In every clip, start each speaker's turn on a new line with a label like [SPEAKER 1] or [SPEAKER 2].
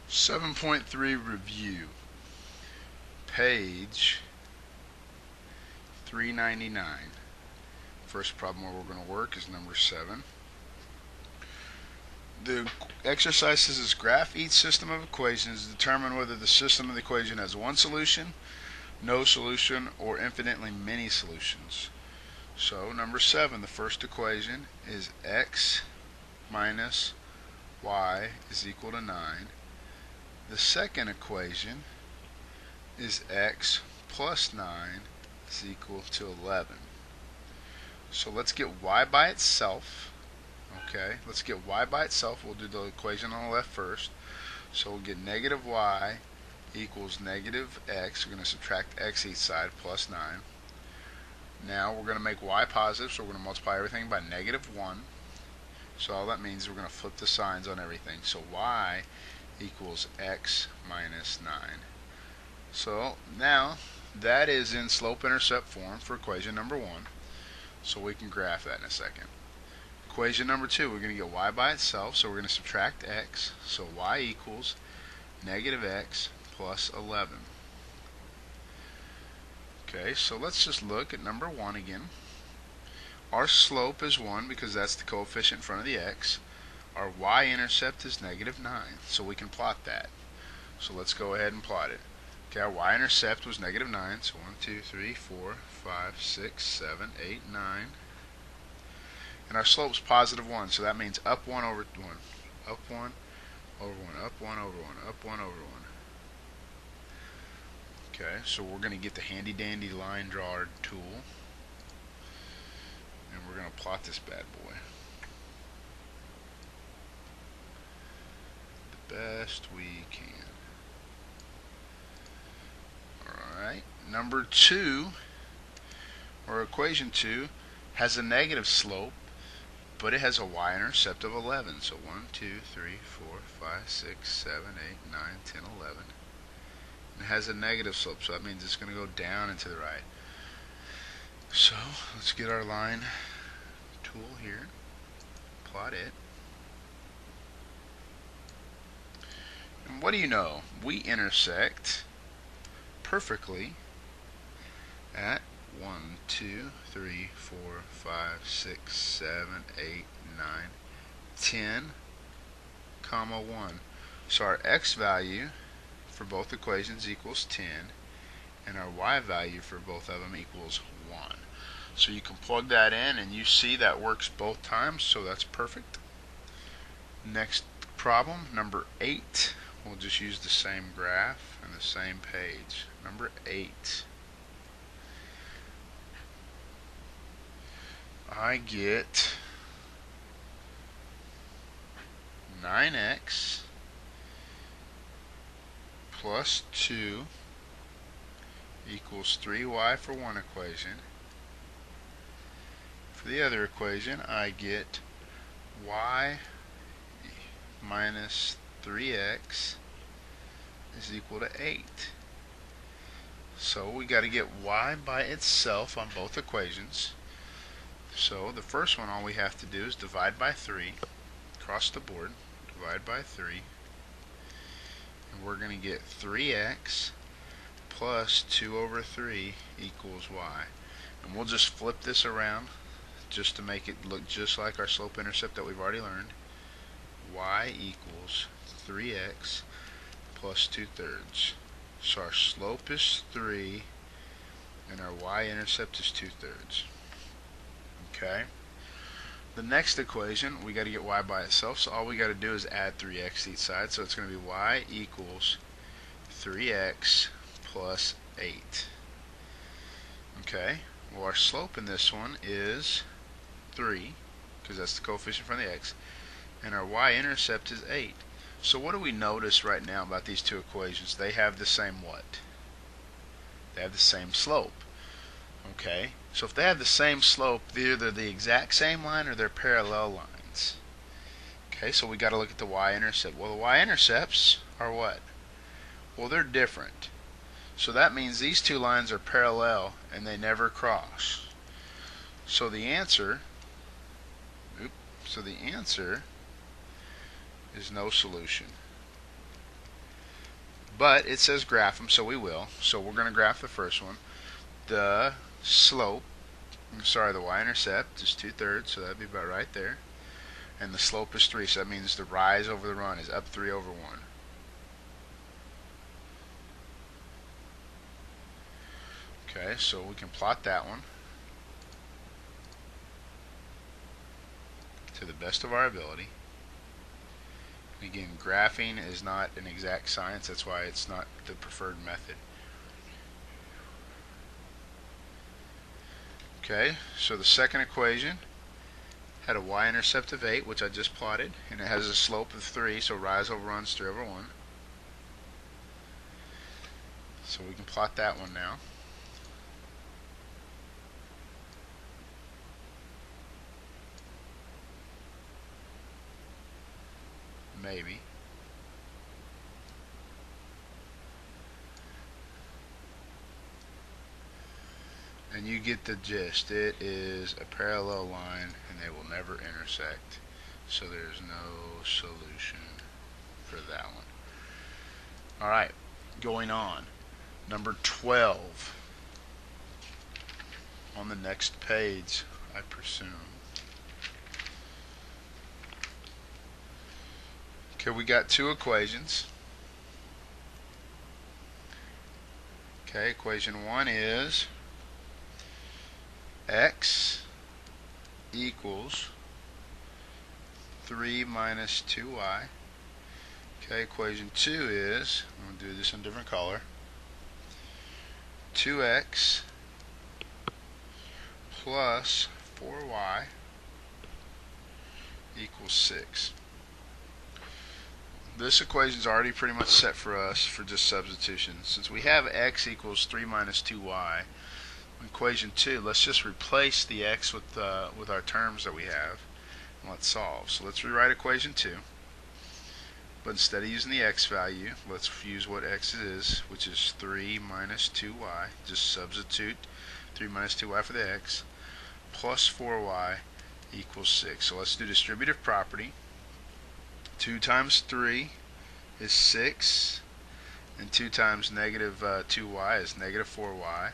[SPEAKER 1] 7.3 review, page 399. First problem where we're going to work is number 7. The exercise says graph each system of equations to determine whether the system of the equation has one solution, no solution, or infinitely many solutions. So number 7, the first equation is x minus y is equal to 9. The second equation is x plus 9 is equal to 11. So let's get y by itself. Okay, let's get y by itself. We'll do the equation on the left first. So we'll get negative y equals negative x. We're going to subtract x each side plus 9. Now we're going to make y positive, so we're going to multiply everything by negative 1. So all that means is we're going to flip the signs on everything. So y equals x minus 9. So now that is in slope-intercept form for equation number 1. So we can graph that in a second. Equation number 2, we're going to get y by itself, so we're going to subtract x. So y equals negative x plus 11. Okay, so let's just look at number 1 again. Our slope is 1 because that's the coefficient in front of the x. Our y-intercept is negative 9, so we can plot that. So let's go ahead and plot it. Okay, our y-intercept was negative 9, so 1, 2, 3, 4, 5, 6, 7, 8, 9. And our slope's positive 1, so that means up 1 over 1. Up 1 over 1, up 1 over 1, up 1 over 1. Okay, so we're going to get the handy dandy line drawer tool. And we're going to plot this bad boy the best we can. Alright, number 2, or equation 2, has a negative slope, but it has a y-intercept of 11. So 1, 2, 3, 4, 5, 6, 7, 8, 9, 10, 11. And it has a negative slope, so that means it's going to go down and to the right. So let's get our line tool here, plot it. And what do you know? We intersect perfectly at 1, 2, 3, 4, 5, 6, 7, 8, 9, 10, comma 1. So our x value for both equations equals 10, and our y value for both of them equals 1. So you can plug that in and you see that works both times, so that's perfect. Next problem, number 8. We'll just use the same graph and the same page. Number 8. I get 9x plus 2 equals 3y for one equation. For the other equation, I get y minus 3x is equal to 8. So we got to get y by itself on both equations. So the first one, all we have to do is divide by 3 across the board. Divide by 3. And we're going to get 3x plus 2 over 3 equals y. And we'll just flip this around just to make it look just like our slope-intercept that we've already learned. Y equals 3x plus 2/3. So our slope is 3 and our y-intercept is 2/3. Okay. The next equation, we got to get y by itself, so all we got to do is add 3x to each side. So it's going to be y equals 3x plus 8. Okay. Well, our slope in this one is 3, because that's the coefficient from the x, and our y-intercept is 8. So what do we notice right now about these two equations? They have the same what? They have the same slope. Okay, so if they have the same slope, they're either the exact same line or they're parallel lines. Okay, so we got to look at the y-intercept. Well, the y-intercepts are what? Well, they're different. So that means these two lines are parallel and they never cross. So the answer is no solution. But it says graph them, so we will. So we're going to graph the first one. The slope, the y-intercept is 2/3, so that'd be about right there. And the slope is 3, so that means the rise over the run is up 3/1. Okay, so we can plot that one to the best of our ability. Again, graphing is not an exact science, that's why it's not the preferred method. Okay, so the second equation had a y-intercept of 8, which I just plotted, and it has a slope of 3, so rise over run is 3/1. So we can plot that one now. Maybe. And you get the gist. It is a parallel line and they will never intersect. So there's no solution for that one. Alright, going on. Number 12 on the next page, I presume. Okay, we got two equations. Okay, equation 1 is x equals 3 minus 2y. Okay, equation 2 is, I'm going to do this in a different color, 2x plus 4y equals 6. This equation is already pretty much set for us for just substitution. Since we have x equals 3 minus 2y, in equation 2, let's just replace the x with our terms that we have, and let's solve. So let's rewrite equation 2, but instead of using the x value, let's use what x is, which is 3 minus 2y. Just substitute 3 minus 2y for the x, plus 4y equals 6. So let's do distributive property. 2 times 3 is 6, and 2 times negative 2y is negative 4y,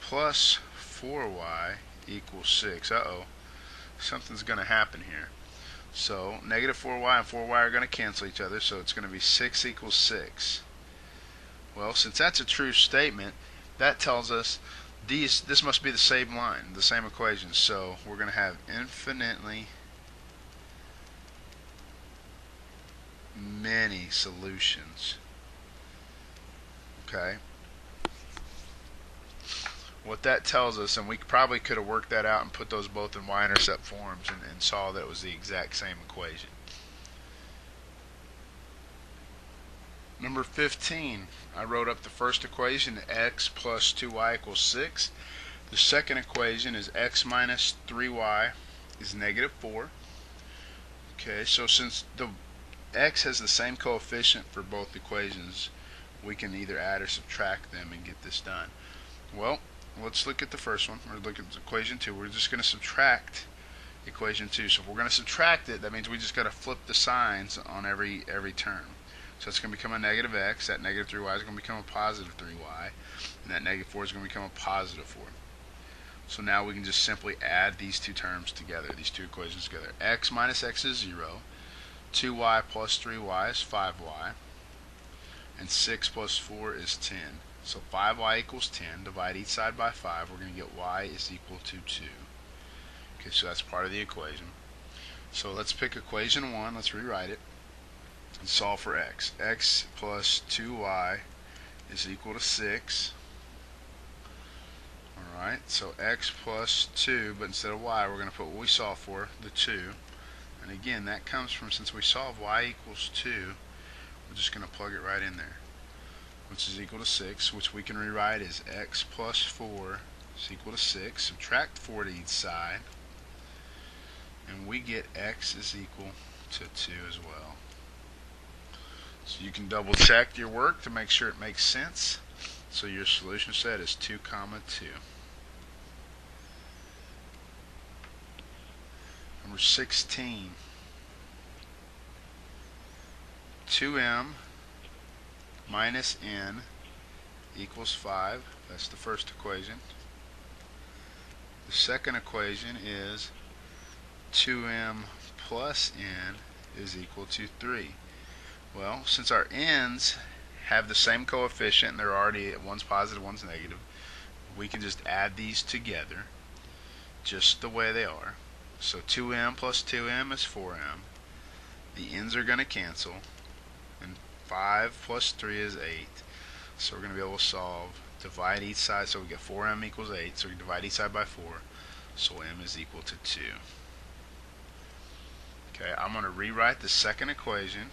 [SPEAKER 1] plus 4y equals 6. Something's going to happen here. So negative 4y and 4y are going to cancel each other, so it's going to be 6 equals 6. Well, since that's a true statement, that tells us this must be the same line, the same equation. So we're going to have infinitely many solutions. Okay, what that tells us, and we probably could have worked that out and put those both in y-intercept forms and saw that it was the exact same equation. Number 15, I wrote up the first equation, x plus 2y equals 6. The second equation is x minus 3y is negative 4. Okay, so since the x has the same coefficient for both equations, we can either add or subtract them and get this done. Well, let's look at the first one, or look at equation 2. We're just going to subtract equation 2. So if we're going to subtract it, that means we just got to flip the signs on every term. So it's going to become a negative x, that negative 3y is going to become a positive 3y, and that negative 4 is going to become a positive 4. So now we can just simply add these two terms together, these two equations together. X minus x is 0. 2y plus 3y is 5y, and 6 plus 4 is 10. So 5y equals 10. Divide each side by 5. We're going to get y is equal to 2. Okay, so that's part of the equation. So let's pick equation 1. Let's rewrite it and solve for x. X plus 2y is equal to 6. Alright, so x plus 2, but instead of y, we're going to put what we solved for, the 2. And again, that comes from, since we solve y equals 2, we're just going to plug it right in there, which is equal to 6, which we can rewrite as x plus 4 is equal to 6. Subtract 4 to each side, and we get x is equal to 2 as well. So you can double check your work to make sure it makes sense. So your solution set is 2, 2. Number 16. 2m minus n equals 5. That's the first equation. The second equation is 2m plus n is equal to 3. Well, since our n's have the same coefficient and they're already, one's positive, one's negative, we can just add these together just the way they are. So 2m plus 2m is 4m. The n's are going to cancel, and 5 plus 3 is 8. So we're going to be able to solve, divide each side, so we get 4m equals 8, so we divide each side by 4, so m is equal to 2. Okay, I'm going to rewrite the second equation.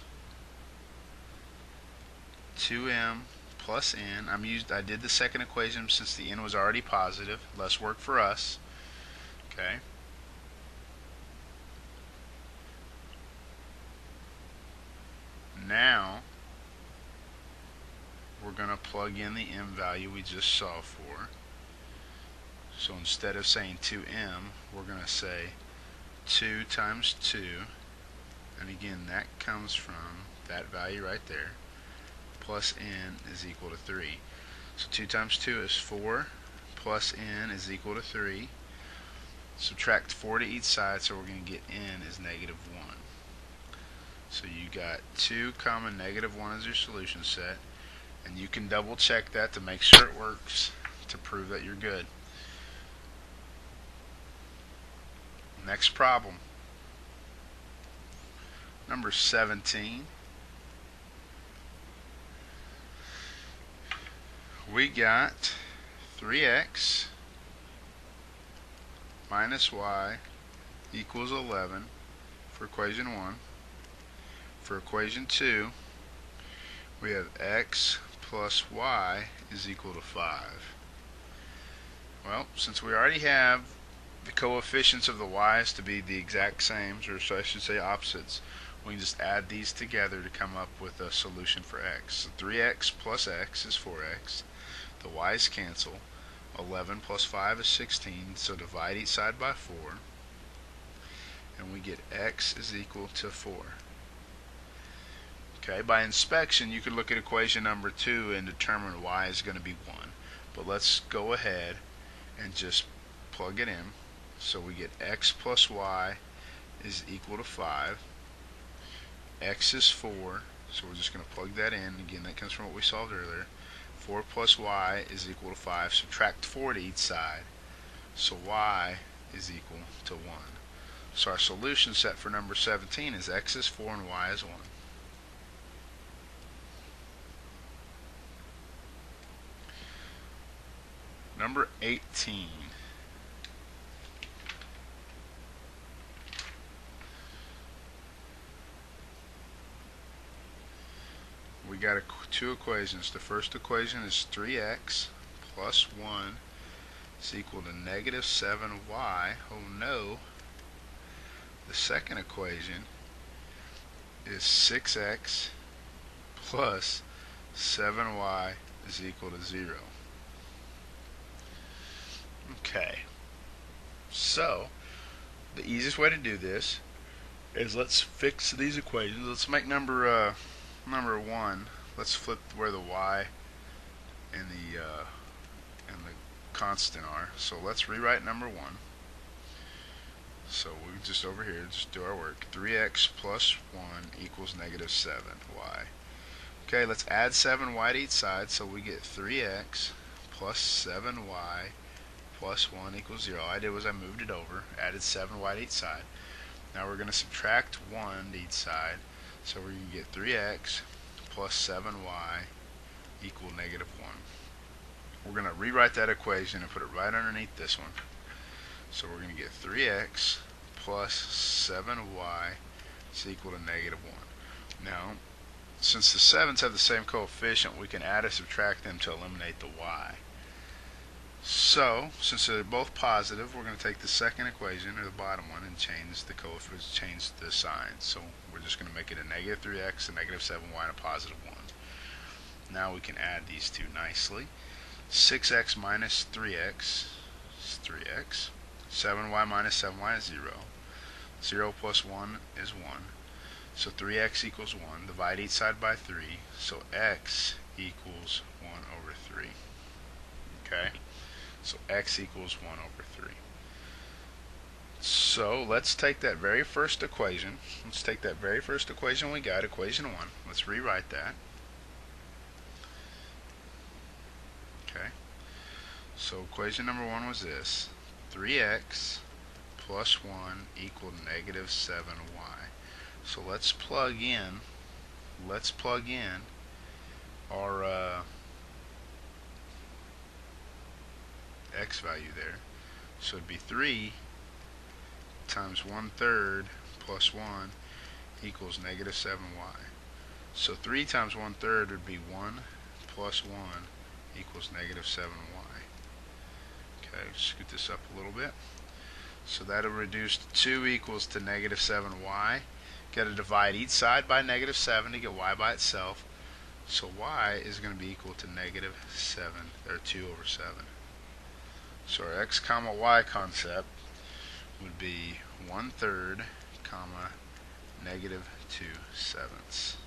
[SPEAKER 1] 2m plus n. I did the second equation since the n was already positive. Less work for us. Okay. Now we're going to plug in the m value we just solved for. So instead of saying 2m, we're going to say 2 times 2, and again that comes from that value right there, plus n is equal to 3. So 2 times 2 is 4, plus n is equal to 3. Subtract 4 to each side, so we're going to get n is negative 1. So you got 2 comma negative 1 as your solution set, and you can double check that to make sure it works to prove that you're good. Next problem, number 17. We got 3x minus y equals 11 for equation 1. For equation 2, we have x plus y is equal to 5. Well, since we already have the coefficients of the y's to be the exact same, or so I should say opposites, we can just add these together to come up with a solution for x. So 3x plus x is 4x. The y's cancel. 11 plus 5 is 16, so divide each side by 4, and we get x is equal to 4. Okay, by inspection you could look at equation number 2 and determine y is going to be 1. But let's go ahead and just plug it in. So we get x plus y is equal to 5. X is 4, so we're just going to plug that in. Again, that comes from what we solved earlier. 4 plus y is equal to 5. Subtract 4 to each side, so y is equal to 1. So our solution set for number 17 is x is 4 and y is 1. Number 18. We got two equations. The first equation is 3x plus 1 is equal to negative 7y. Oh no. The second equation is 6x plus 7y is equal to 0. Okay. So, the easiest way to do this is let's fix these equations. Let's make number 1, let's flip where the y and the constant are. So let's rewrite number 1. So we just over here just do our work. 3x plus 1 equals negative 7y. Okay, let's add 7y to each side, so we get 3x plus 7y plus 1 equals 0. All I did was I moved it over, added 7y to each side. Now we're going to subtract 1 to each side, so we're going to get 3x plus 7y equal negative 1. We're going to rewrite that equation and put it right underneath this one. So we're going to get 3x plus 7y is equal to negative 1. Now, since the 7's have the same coefficient, we can add or subtract them to eliminate the y. So, since they're both positive, we're going to take the second equation, or the bottom one, and change the coefficients, change the sign. So we're just going to make it a negative 3x, a negative 7y, and a positive 1. Now we can add these two nicely. 6x minus 3x is 3x. 7y minus 7y is 0. 0 plus 1 is 1. So 3x equals 1. Divide each side by 3. So x equals 1 over 3. Okay? So x equals 1 over 3. So let's take that very first equation. Let's take that very first equation we got, equation 1. Let's rewrite that. Okay? So equation number 1 was this. 3x plus 1 equal negative 7y. So let's plug in our x value there. So it'd be 3 times 1/3 plus 1 equals negative 7y. So 3 times 1/3 would be 1 plus 1 equals negative 7y. Okay, scoot this up a little bit. So that'll reduce 2 equals to negative 7y. Got to divide each side by negative 7 to get y by itself. So y is going to be equal to negative 7, or 2 over 7. So our x comma y concept would be 1/3 comma negative 2/7.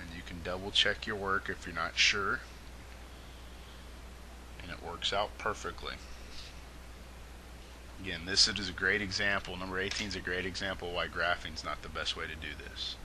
[SPEAKER 1] And you can double check your work if you're not sure. And it works out perfectly. Again, this is a great example. Number 18 is a great example of why graphing is not the best way to do this.